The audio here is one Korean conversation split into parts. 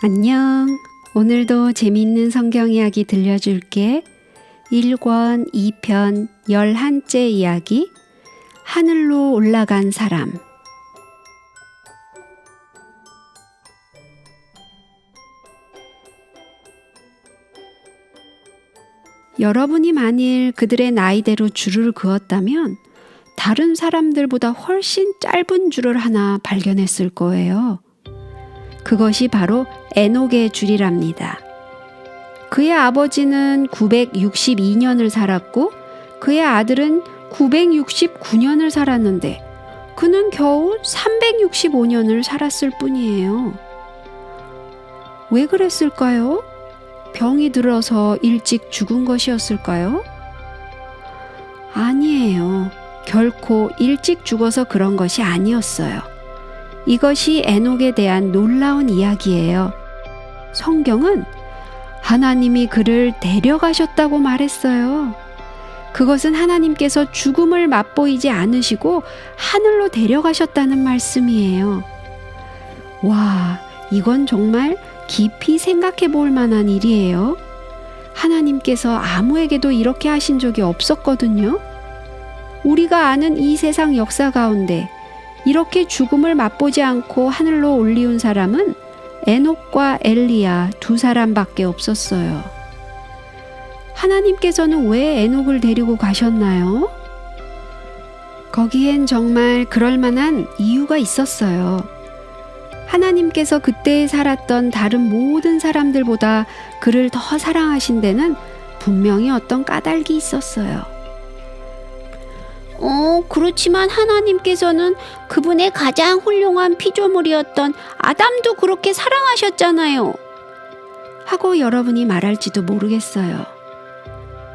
안녕. 오늘도 재미있는 성경 이야기 들려줄게. 1권 2편 11째 이야기 하늘로 올라간 사람. 여러분이 만일 그들의 나이대로 줄을 그었다면 다른 사람들보다 훨씬 짧은 줄을 하나 발견했을 거예요. 그것이 바로 에녹의 줄이랍니다. 그의 아버지는 962년을 살았고 그의 아들은 969년을 살았는데 그는 겨우 365년을 살았을 뿐이에요. 왜 그랬을까요? 병이 들어서 일찍 죽은 것이었을까요? 아니에요. 결코 일찍 죽어서 그런 것이 아니었어요. 이것이 에녹에 대한 놀라운 이야기예요. 성경은 하나님이 그를 데려가셨다고 말했어요. 그것은 하나님께서 죽음을 맛보이지 않으시고 하늘로 데려가셨다는 말씀이에요. 와, 이건 정말 깊이 생각해 볼 만한 일이에요. 하나님께서 아무에게도 이렇게 하신 적이 없었거든요. 우리가 아는 이 세상 역사 가운데 이렇게 죽음을 맛보지 않고 하늘로 올리운 사람은 에녹과 엘리야 두 사람밖에 없었어요. 하나님께서는 왜 에녹을 데리고 가셨나요? 거기엔 정말 그럴 만한 이유가 있었어요. 하나님께서 그때 살았던 다른 모든 사람들보다 그를 더 사랑하신 데는 분명히 어떤 까닭이 있었어요. 그렇지만 하나님께서는 그분의 가장 훌륭한 피조물이었던 아담도 그렇게 사랑하셨잖아요. 하고 여러분이 말할지도 모르겠어요.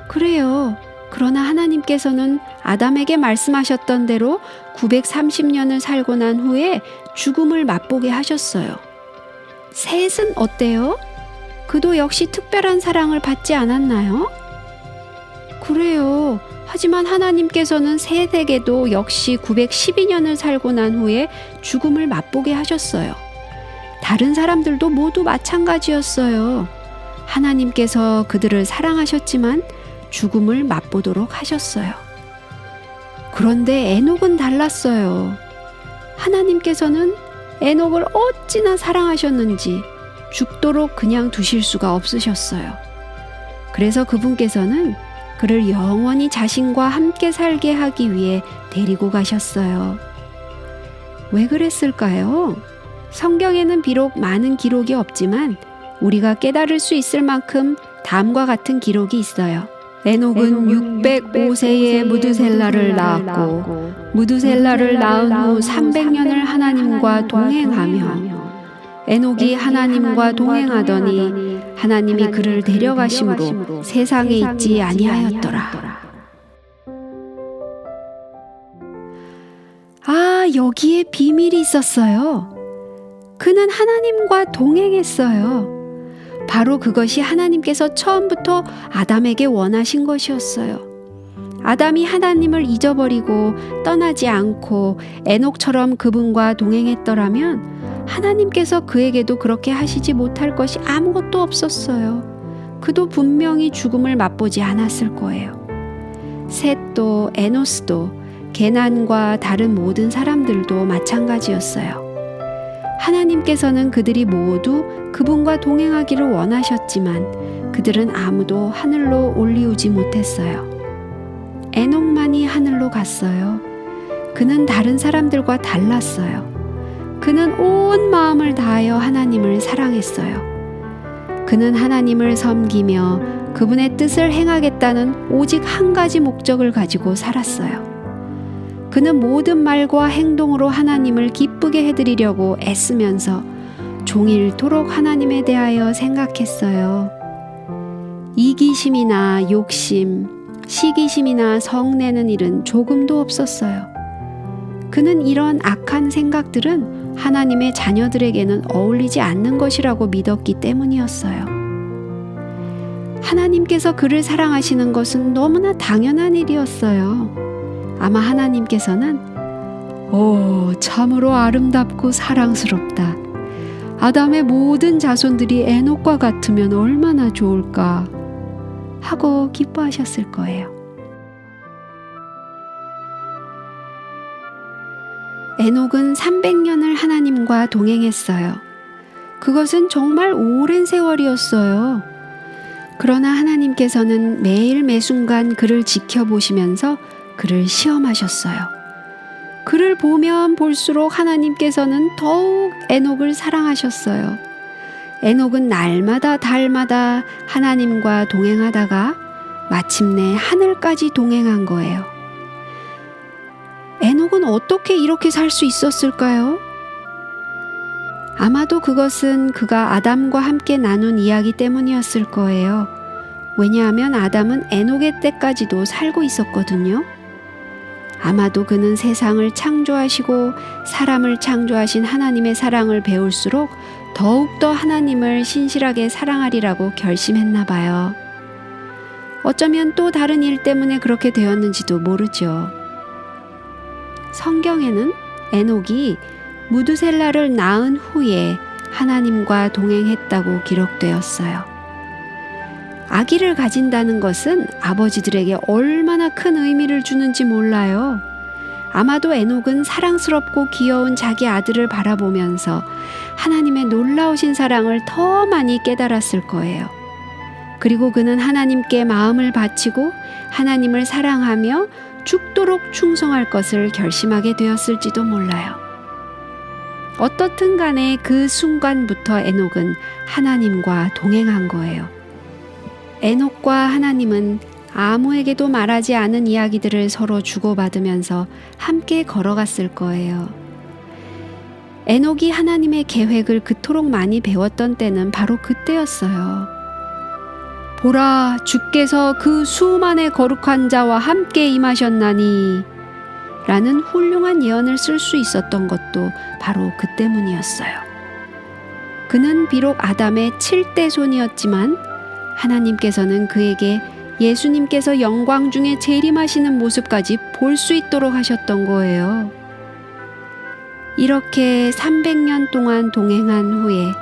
그래요. 그러나 하나님께서는 아담에게 말씀하셨던 대로 930년을 살고 난 후에 죽음을 맛보게 하셨어요. 셋은 어때요? 그도 역시 특별한 사랑을 받지 않았나요? 그래요. 하지만 하나님께서는 셋에게도 역시 912년을 살고 난 후에 죽음을 맛보게 하셨어요. 다른 사람들도 모두 마찬가지였어요. 하나님께서 그들을 사랑하셨지만 죽음을 맛보도록 하셨어요. 그런데 에녹은 달랐어요. 하나님께서는 에녹을 어찌나 사랑하셨는지 죽도록 그냥 두실 수가 없으셨어요. 그래서 그분께서는 그를 영원히 자신과 함께 살게 하기 위해 데리고 가셨어요. 왜 그랬을까요? 성경에는 비록 많은 기록이 없지만 우리가 깨달을 수 있을 만큼 다음과 같은 기록이 있어요. 에녹은 605세에 무드셀라를 낳았고 무드셀라를 낳은 후 300년을 하나님과 동행하며 에녹이 하나님과 동행하더니 하나님이 그를 데려가심으로 세상에 있지 아니하였더라. 아, 여기에 비밀이 있었어요. 그는 하나님과 동행했어요. 바로 그것이 하나님께서 처음부터 아담에게 원하신 것이었어요. 아담이 하나님을 잊어버리고 떠나지 않고 에녹처럼 그분과 동행했더라면 하나님께서 그에게도 그렇게 하시지 못할 것이 아무것도 없었어요. 그도 분명히 죽음을 맛보지 않았을 거예요. 셋도 에노스도 게난과 다른 모든 사람들도 마찬가지였어요. 하나님께서는 그들이 모두 그분과 동행하기를 원하셨지만 그들은 아무도 하늘로 올리우지 못했어요. 에녹만이 하늘로 갔어요. 그는 다른 사람들과 달랐어요. 그는 온 마음을 다하여 하나님을 사랑했어요. 그는 하나님을 섬기며 그분의 뜻을 행하겠다는 오직 한 가지 목적을 가지고 살았어요. 그는 모든 말과 행동으로 하나님을 기쁘게 해드리려고 애쓰면서 종일토록 하나님에 대하여 생각했어요. 이기심이나 욕심, 시기심이나 성내는 일은 조금도 없었어요. 그는 이런 악한 생각들은 하나님의 자녀들에게는 어울리지 않는 것이라고 믿었기 때문이었어요. 하나님께서 그를 사랑하시는 것은 너무나 당연한 일이었어요. 아마 하나님께서는 참으로 아름답고 사랑스럽다. 아담의 모든 자손들이 에녹과 같으면 얼마나 좋을까 하고 기뻐하셨을 거예요. 에녹은 300년을 하나님과 동행했어요. 그것은 정말 오랜 세월이었어요. 그러나 하나님께서는 매일 매순간 그를 지켜보시면서 그를 시험하셨어요. 그를 보면 볼수록 하나님께서는 더욱 에녹을 사랑하셨어요. 에녹은 날마다 달마다 하나님과 동행하다가 마침내 하늘까지 동행한 거예요. 에녹은 어떻게 이렇게 살 수 있었을까요? 아마도 그것은 그가 아담과 함께 나눈 이야기 때문이었을 거예요. 왜냐하면 아담은 에녹의 때까지도 살고 있었거든요. 아마도 그는 세상을 창조하시고 사람을 창조하신 하나님의 사랑을 배울수록 더욱더 하나님을 신실하게 사랑하리라고 결심했나 봐요. 어쩌면 또 다른 일 때문에 그렇게 되었는지도 모르죠. 성경에는 에녹이 무두셀라를 낳은 후에 하나님과 동행했다고 기록되었어요. 아기를 가진다는 것은 아버지들에게 얼마나 큰 의미를 주는지 몰라요. 아마도 에녹은 사랑스럽고 귀여운 자기 아들을 바라보면서 하나님의 놀라우신 사랑을 더 많이 깨달았을 거예요. 그리고 그는 하나님께 마음을 바치고 하나님을 사랑하며 죽도록 충성할 것을 결심하게 되었을지도 몰라요. 어떻든 간에 그 순간부터 에녹은 하나님과 동행한 거예요. 에녹과 하나님은 아무에게도 말하지 않은 이야기들을 서로 주고받으면서 함께 걸어갔을 거예요. 에녹이 하나님의 계획을 그토록 많이 배웠던 때는 바로 그때였어요. 보라, 주께서 그 수만의 거룩한 자와 함께 임하셨나니 라는 훌륭한 예언을 쓸 수 있었던 것도 바로 그 때문이었어요. 그는 비록 아담의 7대 손이었지만 하나님께서는 그에게 예수님께서 영광 중에 재림하시는 모습까지 볼 수 있도록 하셨던 거예요. 이렇게 300년 동안 동행한 후에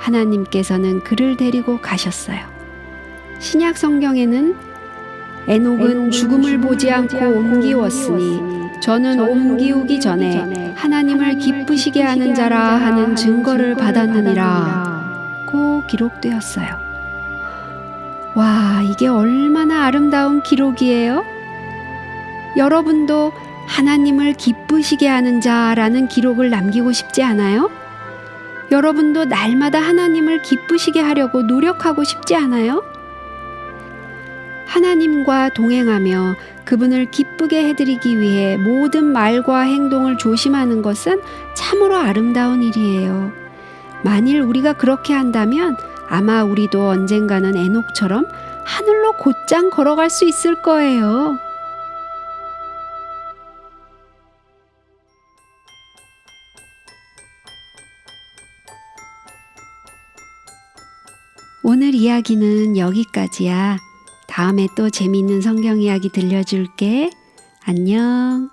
하나님께서는 그를 데리고 가셨어요. 신약 성경에는 에녹은 죽음을 보지 않고 옮기웠으니 저는 옮기우기 전에 하나님을 기쁘시게 하는 자라 하는 증거를 받았느니라 고 기록되었어요. 와, 이게 얼마나 아름다운 기록이에요? 여러분도 하나님을 기쁘시게 하는 자라는 기록을 남기고 싶지 않아요? 여러분도 날마다 하나님을 기쁘시게 하려고 노력하고 싶지 않아요? 하나님과 동행하며 그분을 기쁘게 해드리기 위해 모든 말과 행동을 조심하는 것은 참으로 아름다운 일이에요. 만일 우리가 그렇게 한다면 아마 우리도 언젠가는 에녹처럼 하늘로 곧장 걸어갈 수 있을 거예요. 오늘 이야기는 여기까지야. 다음에 또 재미있는 성경 이야기 들려줄게. 안녕.